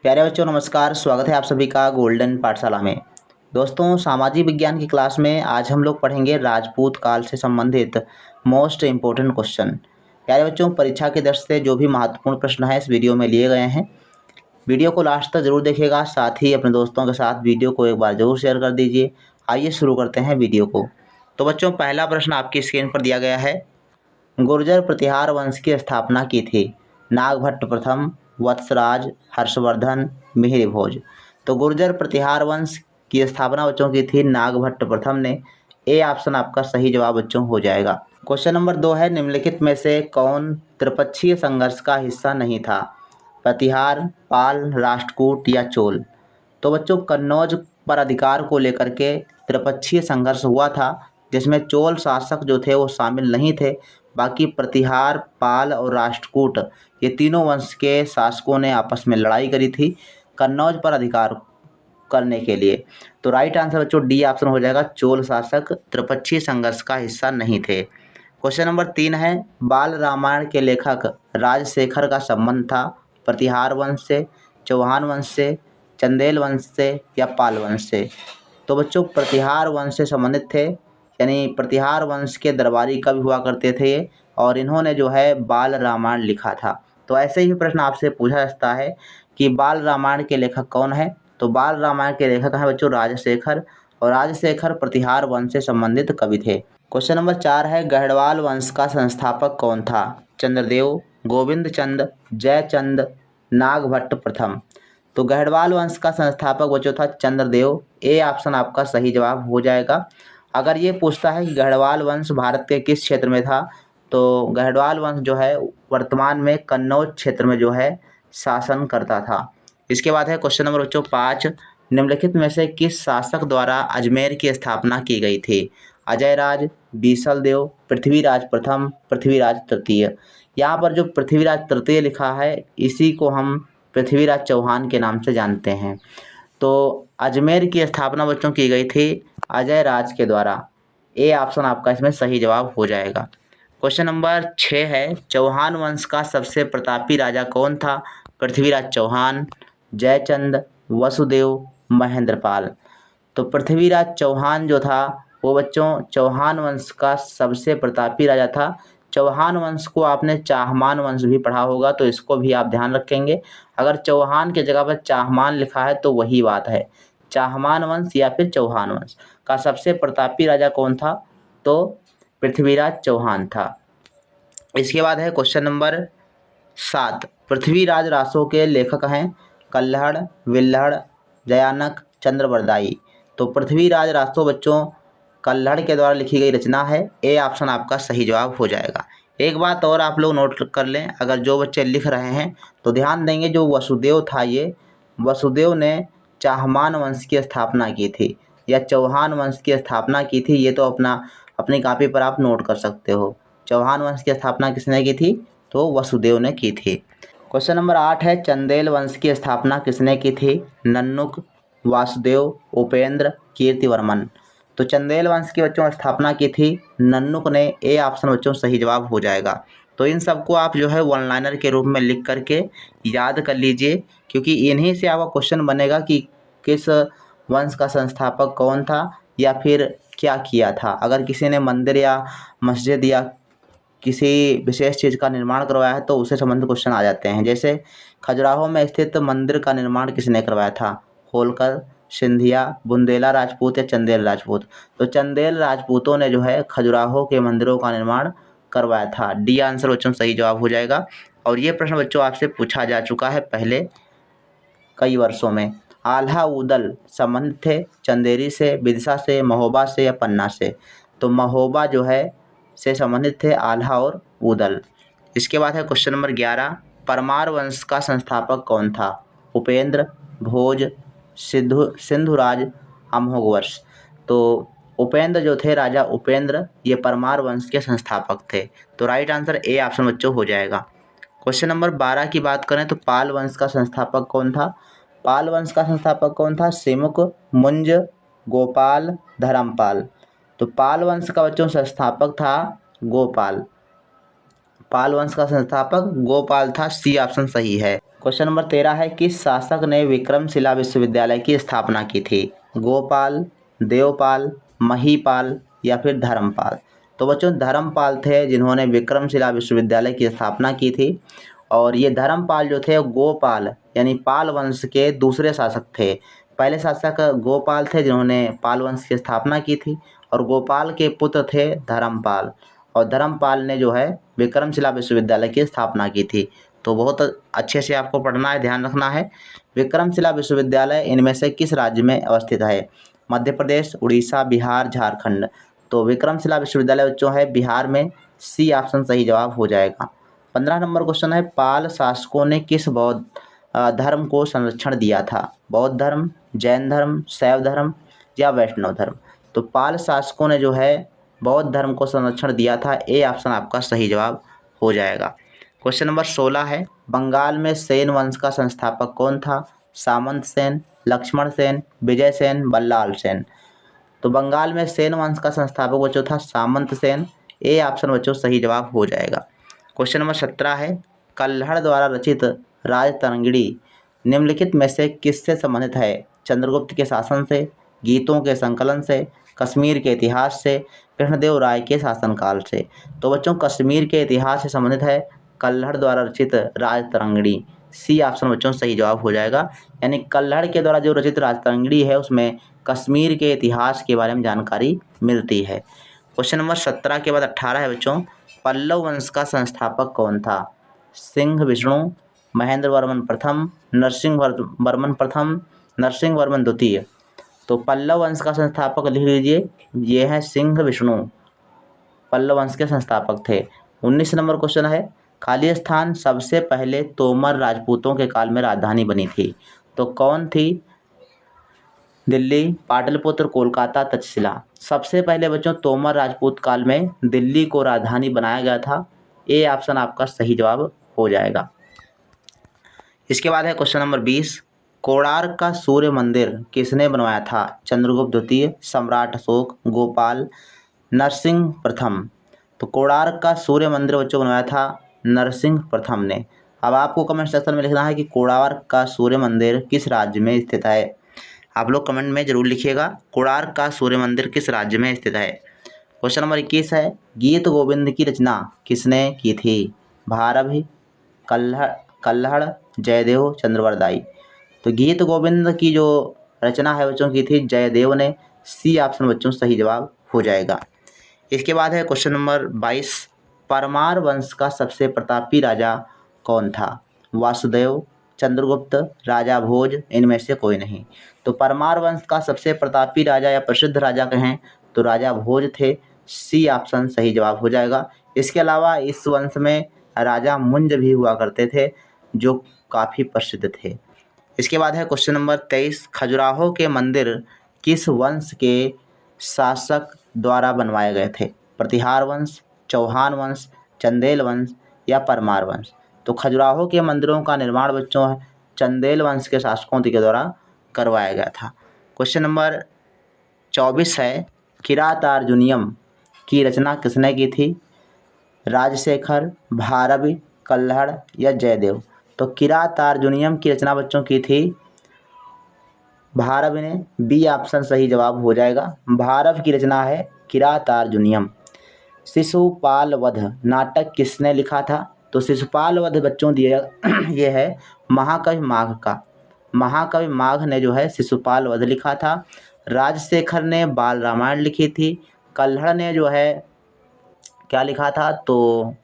प्यारे बच्चों नमस्कार। स्वागत है आप सभी का गोल्डन पाठशाला में। दोस्तों, सामाजिक विज्ञान की क्लास में आज हम लोग पढ़ेंगे राजपूत काल से संबंधित मोस्ट इम्पोर्टेंट क्वेश्चन। प्यारे बच्चों, परीक्षा के दृष्टि से जो भी महत्वपूर्ण प्रश्न है इस वीडियो में लिए गए हैं। वीडियो को लास्ट तक जरूर देखिएगा, साथ ही अपने दोस्तों के साथ वीडियो को एक बार जरूर शेयर कर दीजिए। आइए शुरू करते हैं वीडियो को। तो बच्चों, पहला प्रश्न आपकी स्क्रीन पर दिया गया है। गुर्जर प्रतिहार वंश की स्थापना की थी? नागभट्ट प्रथम, वत्सराज, हर्षवर्धन, मिहिर भोज। तो गुर्जर प्रतिहार वंश की स्थापना बच्चों की थी नागभट्ट प्रथम ने। ए ऑप्शन आपका सही जवाब बच्चों हो जाएगा। क्वेश्चन नंबर 2 है, निम्नलिखित में से कौन त्रिपक्षीय संघर्ष का हिस्सा नहीं था? प्रतिहार, पाल, राष्ट्रकूट या चोल। तो बच्चों, कन्नौज पर अधिकार को लेकर के त्रिपक्षीय संघर्ष हुआ था, जिसमें चोल शासक जो थे वो शामिल नहीं थे। बाकी प्रतिहार, पाल और राष्ट्रकूट ये तीनों वंश के शासकों ने आपस में लड़ाई करी थी कन्नौज पर अधिकार करने के लिए। तो राइट आंसर बच्चों डी ऑप्शन हो जाएगा, चोल शासक त्रिपक्षीय संघर्ष का हिस्सा नहीं थे। क्वेश्चन नंबर 3 है, बाल रामायण के लेखक राजशेखर का संबंध था प्रतिहार वंश से, चौहान वंश से, चंदेल वंश से या पाल वंश से। तो बच्चों, प्रतिहार वंश से संबंधित थे, यानी प्रतिहार वंश के दरबारी कवि हुआ करते थे ये, और इन्होंने जो है बाल रामायण लिखा था। तो ऐसे ही प्रश्न आपसे पूछा जाता है कि बाल रामायण के लेखक कौन है? तो बाल रामायण के लेखक हैं बच्चों राजशेखर, और राजशेखर प्रतिहार वंश से संबंधित कवि थे। क्वेश्चन नंबर 4 है, गढ़वाल वंश का संस्थापक कौन था? चंद्रदेव, गोविंद चंद, जयचंद, नागभट्ट प्रथम। तो गढ़वाल वंश का संस्थापक बच्चों था चंद्रदेव। ए ऑप्शन आपका सही जवाब हो जाएगा। अगर ये पूछता है कि गढ़वाल वंश भारत के किस क्षेत्र में था, तो गढ़वाल वंश जो है वर्तमान में कन्नौज क्षेत्र में जो है शासन करता था। इसके बाद है क्वेश्चन नंबर बच्चों 5, निम्नलिखित में से किस शासक द्वारा अजमेर की स्थापना की गई थी? अजयराज, बीसल देव, पृथ्वीराज प्रथम, पृथ्वीराज तृतीय। यहाँ पर जो पृथ्वीराज तृतीय लिखा है इसी को हम पृथ्वीराज चौहान के नाम से जानते हैं। तो अजमेर की स्थापना बच्चों की गई थी अजय राज के द्वारा। ए ऑप्शन आपका इसमें सही जवाब हो जाएगा। क्वेश्चन नंबर 6 है, चौहान वंश का सबसे प्रतापी राजा कौन था? पृथ्वीराज चौहान, जयचंद, वसुदेव, महेंद्रपाल। तो पृथ्वीराज चौहान जो था वो बच्चों चौहान वंश का सबसे प्रतापी राजा था। चौहान वंश को आपने चाहमान वंश भी पढ़ा होगा, तो इसको भी आप ध्यान रखेंगे। अगर चौहान की जगह पर चाहमान लिखा है तो वही बात है, चाहमान वंश या फिर चौहान वंश का सबसे प्रतापी राजा कौन था? तो पृथ्वीराज चौहान था। इसके बाद है क्वेश्चन नंबर 7, पृथ्वीराज रासों के लेखक हैं कल्हड़, विल्हड़, जयानक, चंद्रबरदाई। तो पृथ्वीराज रासो बच्चों कल्हड़ के द्वारा लिखी गई रचना है। ए ऑप्शन आपका सही जवाब हो जाएगा। एक बात और आप लोग नोट कर लें, अगर जो बच्चे लिख रहे हैं तो ध्यान देंगे, जो वसुदेव था ये वसुदेव ने चाहमान वंश की स्थापना की थी या चौहान वंश की स्थापना की थी, ये तो अपनी कॉपी पर आप नोट कर सकते हो। चौहान वंश की स्थापना किसने की थी? तो वसुदेव ने की थी। क्वेश्चन नंबर 8 है, चंदेल वंश की स्थापना किसने की थी? नन्नुक, वासुदेव, उपेंद्र, कीर्तिवर्मन। तो चंदेल वंश की बच्चों स्थापना की थी नन्नुक ने। ए ऑप्शन बच्चों सही जवाब हो जाएगा। तो इन सबको आप जो है वन लाइनर के रूप में लिख करके याद कर लीजिए, क्योंकि इन्हीं से आपका क्वेश्चन बनेगा कि किस वंश का संस्थापक कौन था या फिर क्या किया था। अगर किसी ने मंदिर या मस्जिद या किसी विशेष चीज़ का निर्माण करवाया है तो उससे संबंधित क्वेश्चन आ जाते हैं। जैसे खजुराहो में स्थित मंदिर का निर्माण किसने करवाया था? होलकर, सिंधिया, बुंदेला राजपूत या चंदेल राजपूत। तो चंदेल राजपूतों ने जो है खजुराहो के मंदिरों का निर्माण करवाया था। डी आंसर बच्चों सही जवाब हो जाएगा। और ये प्रश्न बच्चों आपसे पूछा जा चुका है पहले कई वर्षों में। आल्हा उदल संबंधित थे चंदेरी से, विदिशा से, महोबा से या पन्ना से। तो महोबा जो है से संबंधित थे आल्हा और उदल। इसके बाद है क्वेश्चन नंबर 11, परमार वंश का संस्थापक कौन था? उपेंद्र, भोज, सिंधुराज, अमोघवर्ष। तो उपेंद्र जो थे राजा उपेंद्र ये परमार वंश के संस्थापक थे। तो राइट आंसर ए ऑप्शन बच्चों हो जाएगा। क्वेश्चन नंबर 12 की बात करें तो पाल वंश का संस्थापक कौन था? पाल वंश का संस्थापक कौन था? सिमुक, मुंज, गोपाल, धर्मपाल। तो पाल वंश का बच्चों संस्थापक था गोपाल। पाल वंश का संस्थापक गोपाल था। सी ऑप्शन सही है। क्वेश्चन नंबर 13 है, किस शासक ने विक्रमशिला विश्वविद्यालय की स्थापना की थी? गोपाल, देवपाल, महीपाल या फिर धर्मपाल? तो बच्चों धर्मपाल थे जिन्होंने विक्रमशिला विश्वविद्यालय की स्थापना की थी। और ये धर्मपाल जो थे गोपाल यानी पाल वंश के दूसरे शासक थे। पहले शासक गोपाल थे जिन्होंने पाल वंश की स्थापना की थी, और गोपाल के पुत्र थे धर्मपाल, और धर्मपाल ने जो है विक्रमशिला विश्वविद्यालय की स्थापना की थी। तो बहुत अच्छे से आपको पढ़ना है, ध्यान रखना है। विक्रमशिला विश्वविद्यालय इनमें से किस राज्य में अवस्थित है? मध्य प्रदेश, उड़ीसा, बिहार, झारखंड? तो विक्रमशिला विश्वविद्यालय जो है बिहार में, सी ऑप्शन सही जवाब हो जाएगा। 15 नंबर क्वेश्चन है, पाल शासकों ने किस बौद्ध धर्म को संरक्षण दिया था? बौद्ध धर्म, जैन धर्म, शैव धर्म या वैष्णव धर्म? तो पाल शासकों ने जो है बौद्ध धर्म को संरक्षण दिया था, ए ऑप्शन आपका सही जवाब हो जाएगा। क्वेश्चन नंबर 16 है, बंगाल में सेन वंश का संस्थापक कौन था? सामंत सेन, लक्ष्मण सेन, विजय सेन, बल्लाल सेन? तो बंगाल में सेन वंश का संस्थापक बच्चों था सामंत सेन, ए ऑप्शन बच्चों सही जवाब हो जाएगा। क्वेश्चन नंबर 17 है, कल्हड़ द्वारा रचित राजतरंगिणी निम्नलिखित में से किससे संबंधित है? चंद्रगुप्त के शासन से, गीतों के संकलन से, कश्मीर के इतिहास से, कृष्णदेव राय के शासनकाल से? तो बच्चों कश्मीर के इतिहास से संबंधित है कल्हड़ द्वारा रचित राजतरंगिणी, सी ऑप्शन बच्चों सही जवाब हो जाएगा। यानी कल्हड़ के द्वारा जो रचित राजतरंगिणी है उसमें कश्मीर के इतिहास के बारे में जानकारी मिलती है। क्वेश्चन नंबर 17 के बाद 18 है बच्चों, पल्लव वंश का संस्थापक कौन था? सिंह विष्णु, महेंद्र वर्मन प्रथम, नरसिंह वर्मन प्रथम, नरसिंह वर्मन द्वितीय? तो पल्लव वंश का संस्थापक लिख लीजिए, ये है सिंह विष्णु, पल्लव वंश के संस्थापक थे। 19 नंबर क्वेश्चन है, खालिस्तान सबसे पहले तोमर राजपूतों के काल में राजधानी बनी थी, तो कौन थी? दिल्ली, पाटलिपुत्र, कोलकाता, तक्षशिला? सबसे पहले बच्चों तोमर राजपूत काल में दिल्ली को राजधानी बनाया गया था, ए ऑप्शन आपका सही जवाब हो जाएगा। इसके बाद है क्वेश्चन नंबर 20, कोणार्क का सूर्य मंदिर किसने बनवाया था? चंद्रगुप्त द्वितीय, सम्राट अशोक, गोपाल, नरसिंह प्रथम? तो कोणार्क का सूर्य मंदिर बच्चों बनवाया था नरसिंह प्रथम ने। अब आपको कमेंट सेक्शन में लिखना है कि कोणार्क का सूर्य मंदिर किस राज्य में स्थित है। आप लोग कमेंट में जरूर लिखिएगा, कोणार्क का सूर्य मंदिर किस राज्य में स्थित है। क्वेश्चन नंबर 21 है, गीत गोविंद की रचना किसने की थी? भारवि, कल्हड़, जयदेव, चंद्रवरदाई? तो गीत गोविंद की जो रचना है बच्चों की थी जयदेव ने, सी ऑप्शन बच्चों सही जवाब हो जाएगा। इसके बाद है क्वेश्चन नंबर 22, परमार वंश का सबसे प्रतापी राजा कौन था? वासुदेव, चंद्रगुप्त, राजा भोज, इनमें से कोई नहीं? तो परमार वंश का सबसे प्रतापी राजा या प्रसिद्ध राजा कहें तो राजा भोज थे, सी ऑप्शन सही जवाब हो जाएगा। इसके अलावा इस वंश में राजा मुंज भी हुआ करते थे जो काफ़ी प्रसिद्ध थे। इसके बाद है क्वेश्चन नंबर 23, खजुराहो के मंदिर किस वंश के शासक द्वारा बनवाए गए थे? प्रतिहार वंश, चौहान वंश, चंदेल वंश या परमार वंश? तो खजुराहो के मंदिरों का निर्माण बच्चों चंदेल वंश के शासकों के द्वारा करवाया गया था। क्वेश्चन नंबर 24 है, किरातार्जुनीयम की रचना किसने की थी? राजशेखर, भारवि, कल्हड़ या जयदेव? तो किरातार्जुनीयम की रचना बच्चों की थी भारव ने, बी ऑप्शन सही जवाब हो जाएगा। भारव की रचना है किरातार्जुनीयम। शिशुपाल वध नाटक किसने लिखा था? तो शिशुपाल वध बच्चों दिए ये है महाकवि माघ का। महाकवि माघ ने जो है शिशुपाल वध लिखा था। राजशेखर ने बाल रामायण लिखी थी। कल्हड़ ने जो है क्या लिखा था? तो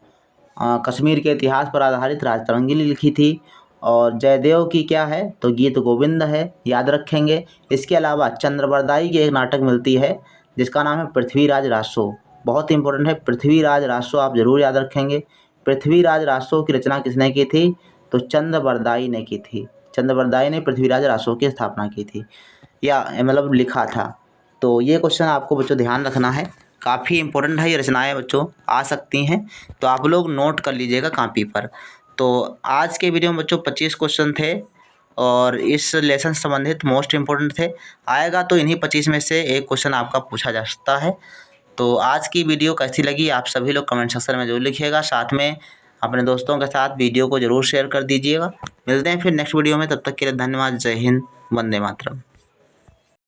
कश्मीर के इतिहास पर आधारित राजतरंगिणी लिखी थी। और जयदेव की क्या है? तो गीत गोविंद है, याद रखेंगे। इसके अलावा चंद्रवरदाई की एक नाटक मिलती है जिसका नाम है पृथ्वीराज रासो, बहुत इंपॉर्टेंट है। पृथ्वीराज रासो आप जरूर याद रखेंगे। पृथ्वीराज रासो की रचना किसने की थी? तो चंद्रवरदाई ने की थी। चंद्रवरदाई ने पृथ्वीराज रासो की स्थापना की थी या मतलब लिखा था। तो ये क्वेश्चन आपको बच्चों ध्यान रखना है, काफ़ी इंपॉर्टेंट है। ये रचनाएं बच्चों आ सकती हैं तो आप लोग नोट कर लीजिएगा कॉपी पर। तो आज के वीडियो में बच्चों 25 क्वेश्चन थे और इस लेसन से संबंधित मोस्ट इम्पोर्टेंट थे। आएगा तो इन्हीं 25 में से एक क्वेश्चन आपका पूछा जा सकता है। तो आज की वीडियो कैसी लगी आप सभी लोग कमेंट सेक्शन में जरूर लिखिएगा। साथ में अपने दोस्तों के साथ वीडियो को ज़रूर शेयर कर दीजिएगा। मिलते हैं फिर नेक्स्ट वीडियो में, तब तक के लिए धन्यवाद। जय हिंद, वंदे मातरम।